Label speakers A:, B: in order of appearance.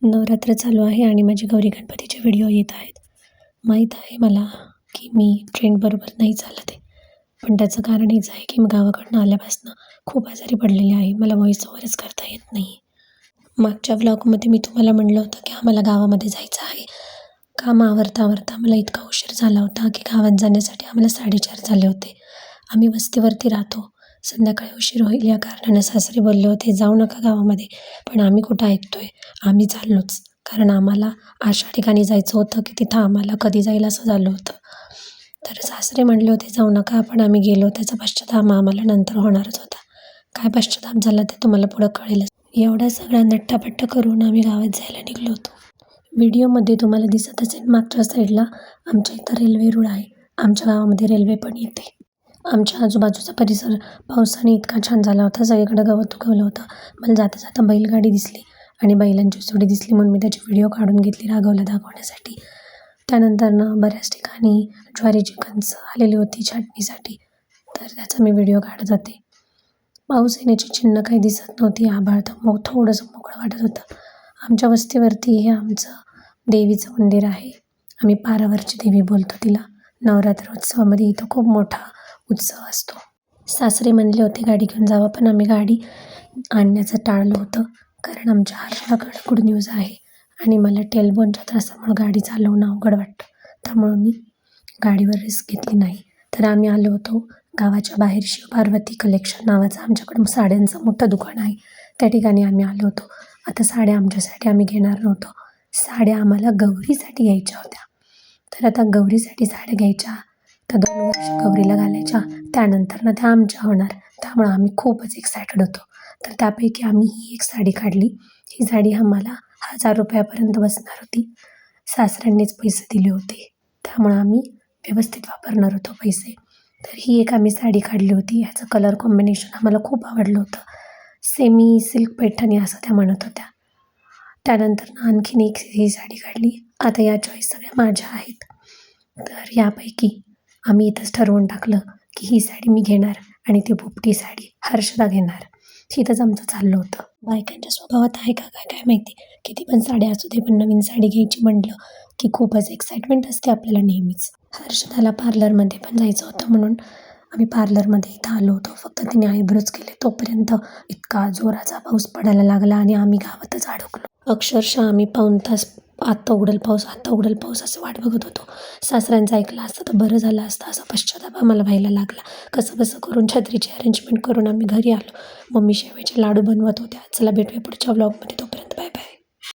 A: नवरात्र चालू आहे आणि माझे गौरी गणपतीचे व्हिडिओ येत आहेत. माहीत आहे मला की मी ट्रेंडबरोबर नाही चालत आहे. पण त्याचं कारण हेच आहे की मी गावाकडून आल्यापासून खूप आजारी पडलेले आहे. मला व्हॉईस ओव्हरच करता येत नाही. मागच्या व्लॉगमध्ये मी तुम्हाला म्हणलं होतं की आम्हाला गावामध्ये जायचं आहे. काम आवरता मला इतका उशीर झाला होता की गावात जाण्यासाठी आम्हाला 4:30 झाले होते. आम्ही वस्तीवरती राहतो. संध्याकाळी उशीर होईल या कारणाने सासरे बोलले होते, "जाऊ नका गावामध्ये." पण आम्ही कुठं ऐकतोय. आम्ही चाललोच. कारण आम्हाला अशा ठिकाणी जायचं होतं की तिथं आम्हाला कधी जाईल असं झालं होतं. तर सासरे म्हणले होते, "जाऊ नका." पण आम्ही गेलो. त्याचा पश्चाताप आम्हाला नंतर होणारच होता. काय पश्चाताप झाला ते तुम्हाला पुढं कळेलच. एवढा सगळा नट्टापट्टा करून आम्ही गावात जायला निघलो होतो. व्हिडिओमध्ये तुम्हाला दिसत असेल मागच्या साईडला आमच्या इथं रेल्वे रूळ आहे. आमच्या गावामध्ये रेल्वे पण येते. आमच्या आजूबाजूचा परिसर पावसाने इतका छान झाला होता. सगळीकडे गवत उगवलं होतं. मला जाता बैलगाडी दिसली आणि बैलांची जोडी दिसली म्हणून मी त्याची व्हिडिओ काढून घेतली राघवला दाखवण्यासाठी. त्यानंतरनं बऱ्याच ठिकाणी ज्वारीची कणसं आलेली होती छाटणीसाठी. तर त्याचा मी व्हिडिओ काढत होते. पाऊस येण्याची चिन्ह काही दिसत नव्हती. आभाळ तर थोडंसं मोकळं वाटत होतं. आमच्या वस्तीवरती हे आमचं देवीचं मंदिर आहे. आम्ही पारावरची देवी बोलतो तिला. नवरात्र उत्सवामध्ये इथं खूप मोठा उत्सव असतो. सासरे म्हणले होते गाडी घेऊन जावं, पण आम्ही गाडी आणण्याचं टाळलं होतं. कारण आमच्या हर्षाकडे गुड न्यूज आहे आणि मला टेलबोनच्या त्रासामुळं गाडी चालवणं अवघड वाटतं. त्यामुळं मी गाडीवर रिस्क घेतली नाही. तर आम्ही आलो होतो गावाच्या बाहेर शिवपार्वती कलेक्शन नावाचं आमच्याकडं साड्यांचं मोठं दुकान आहे. त्या ठिकाणी आम्ही आलो होतो. आता साड्या आमच्यासाठी आम्ही घेणार नव्हतो. साड्या आम्हाला गौरीसाठी घ्यायच्या होत्या. तर आता गौरीसाठी साड्या घ्यायच्या, तर 2 वर्ष गौरीला घालायच्या. त्यानंतरनं त्या आमच्या होणार. त्यामुळं आम्ही खूपच एक्सायटेड होतो. तर त्यापैकी आम्ही ही एक साडी काढली. ही साडी आम्हाला ₹1000 बसणार होती. सासऱ्यांनीच पैसे दिले होते. त्यामुळं आम्ही व्यवस्थित वापरणार होतो पैसे. तर ही एक आम्ही साडी काढली होती. ह्याचं कलर कॉम्बिनेशन आम्हाला खूप आवडलं होतं. सेमी सिल्क पैठणी असं त्या म्हणत होत्या. त्यानंतर आणखीन एक ही साडी काढली. आता या चॉईस सगळ्या माझ्या आहेत. तर यापैकी आम्ही इथंच ठरवून टाकलं की ही साडी मी घेणार आणि ती पोपटी साडी हर्षदा घेणार. इथंच आमचं चाललं होतं. बायकांच्या स्वभावात आहे का काय काय माहिती. किती पण साड्या असू दे, पण नवीन साडी घ्यायची म्हटलं की खूपच एक्साइटमेंट असते आपल्याला नेहमीच. हर्षदाला पार्लरमध्ये पण जायचं होतं म्हणून आम्ही पार्लरमध्ये इथं आलो होतो. फक्त तिने आयब्रोज केले तोपर्यंत इतका जोराचा पाऊस पडायला लागला आणि आम्ही गावातच अडकलो. अक्षरशः आम्ही पाऊण तास आत्ता उघडेल पाऊस असं वाट बघत होतो. सासऱ्यांचं ऐकलं असतं तर बरं झालं असतं असा पश्चाताप आम्हाला व्हायला लागला. कसंबसं करून छत्रीची अरेंजमेंट करून आम्ही घरी आलो. मम्मी शेवयाचे लाडू बनवत होत्या. चला भेटूया पुढच्या व्लॉगमध्ये. तोपर्यंत बाय बाय.